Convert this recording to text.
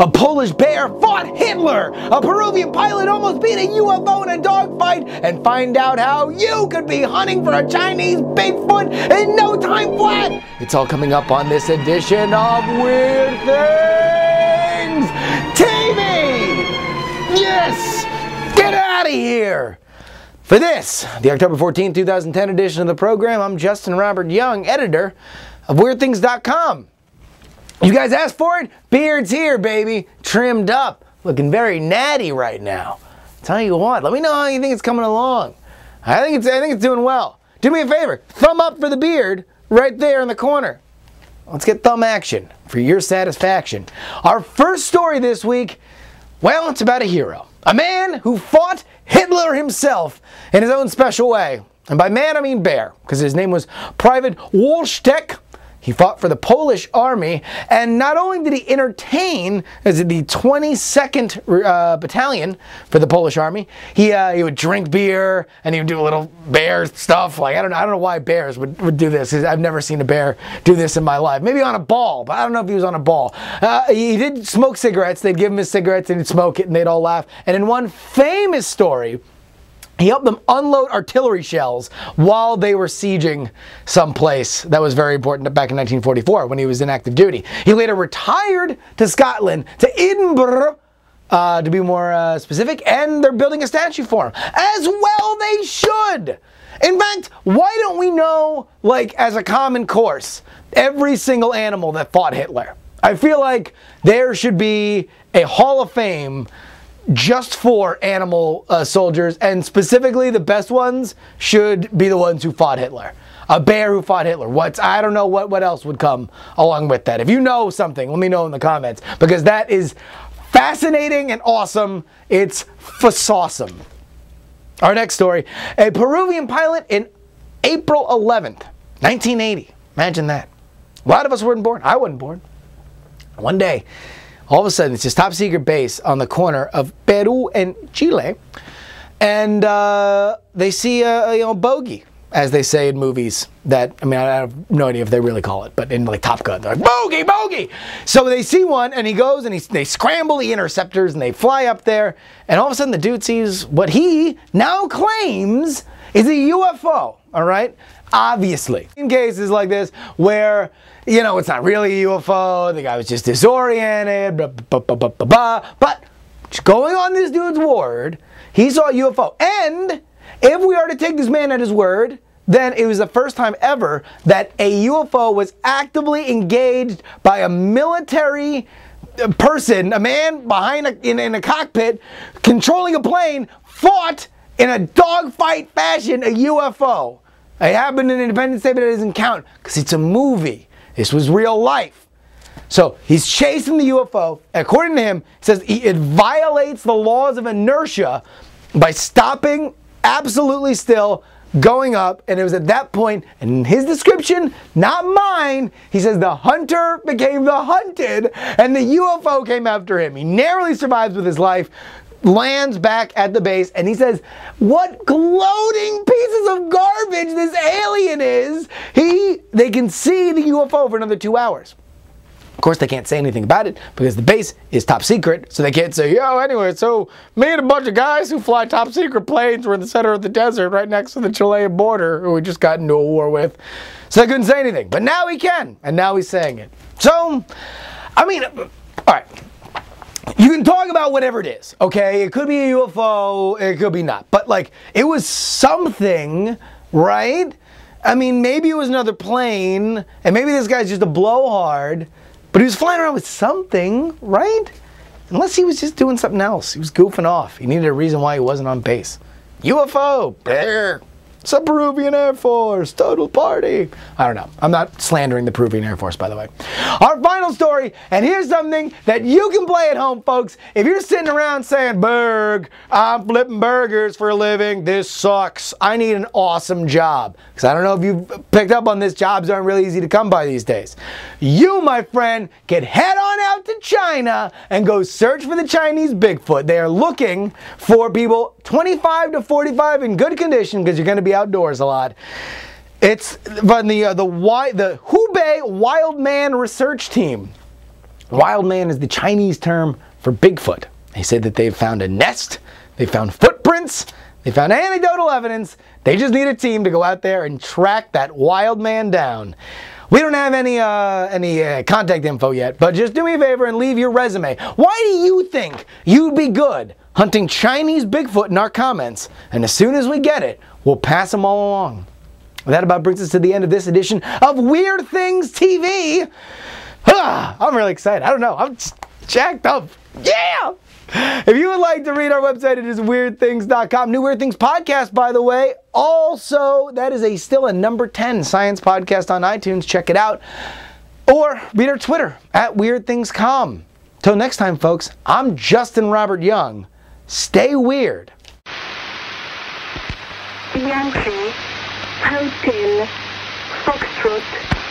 A Polish bear fought Hitler. A Peruvian pilot almost beat a UFO in a dogfight. And find out how you could be hunting for a Chinese Bigfoot in no time flat. It's all coming up on this edition of Weird Things TV. Yes! Get out of here! For this, the October 14, 2010 edition of the program, I'm Justin Robert Young, editor of WeirdThings.com. You guys asked for it? Beard's here, baby. Trimmed up. Looking very natty right now. Tell you what, let me know how you think it's coming along. I think it's doing well. Do me a favor. Thumb up for the beard right there in the corner. Let's get thumb action for your satisfaction. Our first story this week, well, it's about a hero. A man who fought Hitler himself in his own special way. And by man, I mean bear, because his name was Private Wolszczak. He fought for the Polish army, and not only did he entertain as the 22nd battalion for the Polish army, he would drink beer and he would do a little bear stuff. Like I don't know why bears would do this. I've never seen a bear do this in my life. Maybe on a ball, but I don't know if he was on a ball. He did smoke cigarettes. They'd give him his cigarettes and he'd smoke it, and they'd all laugh. And in one famous story, he helped them unload artillery shells while they were sieging some place that was very important back in 1944 when he was in active duty. He later retired to Scotland, to Edinburgh, to be more specific, and they're building a statue for him. As well they should! In fact, why don't we know, like, as a common course, every single animal that fought Hitler? I feel like there should be a Hall of Fame just for animal soldiers, and specifically the best ones should be the ones who fought Hitler. A bear who fought Hitler. I don't know what else would come along with that. If you know something, let me know in the comments, because that is fascinating and awesome. It's awesome. Our next story, a Peruvian pilot in April 11th, 1980. Imagine that. A lot of us weren't born. I wasn't born. One day, all of a sudden, it's this top secret base on the corner of Peru and Chile, and they see a bogey, as they say in movies. That, I mean, I have no idea if they really call it, but in like Top Gun, they're like, bogey, bogey! So they see one, and he goes, and they scramble the interceptors, and they fly up there, and all of a sudden the dude sees what he now claims is a UFO, all right? Obviously. In cases like this, where, you know, it's not really a UFO, the guy was just disoriented, but going on this dude's word, he saw a UFO. And if we are to take this man at his word, then it was the first time ever that a UFO was actively engaged by a military person, a man behind in a cockpit, controlling a plane, fought in a dogfight fashion a UFO. It happened in Independence Day, but it doesn't count because it's a movie. This was real life. So he's chasing the UFO. According to him, it says it violates the laws of inertia by stopping absolutely still, going up, and it was at that point, and in his description, not mine, he says the hunter became the hunted, and the UFO came after him. He narrowly survives with his life, lands back at the base, and he says, what gloating pieces of garbage this alien is. They can see the UFO for another 2 hours. Of course, they can't say anything about it because the base is top secret, so they can't say, yo, anyway, so me and a bunch of guys who fly top secret planes were in the center of the desert right next to the Chilean border who we just got into a war with. So they couldn't say anything, but now he can, and now he's saying it. So, I mean, all right. You can talk about whatever it is, okay? It could be a UFO, it could be not. But, like, it was something, right? I mean, maybe it was another plane, and maybe this guy's just a blowhard, but he was flying around with something, right? Unless he was just doing something else. He was goofing off. He needed a reason why he wasn't on base. UFO! Brr. It's a Peruvian Air Force, total party. I don't know. I'm not slandering the Peruvian Air Force, by the way. Our final story, and here's something that you can play at home, folks. If you're sitting around saying, Berg, I'm flipping burgers for a living, this sucks. I need an awesome job. Because I don't know if you've picked up on this, jobs aren't really easy to come by these days. You, my friend, can head on out to China and go search for the Chinese Bigfoot. They are looking for people 25 to 45 in good condition, because you're going to be outdoors a lot. It's from the Hubei Wild Man Research Team. Wild man is the Chinese term for Bigfoot. They say that they've found a nest, they found footprints, they found anecdotal evidence. They just need a team to go out there and track that wild man down. We don't have any contact info yet, but just do me a favor and leave your resume. Why do you think you'd be good hunting Chinese Bigfoot in our comments? And as soon as we get it, we'll pass them all along. That about brings us to the end of this edition of Weird Things TV. I'm really excited. I don't know. I'm jacked up. Yeah! If you would like to read our website, it is weirdthings.com. New Weird Things podcast, by the way. Also, that is still a number 10 science podcast on iTunes. Check it out. Or read our Twitter at weirdthingscom. Till next time, folks, I'm Justin Robert Young. Stay weird. Yankee, Hotel, Foxtrot.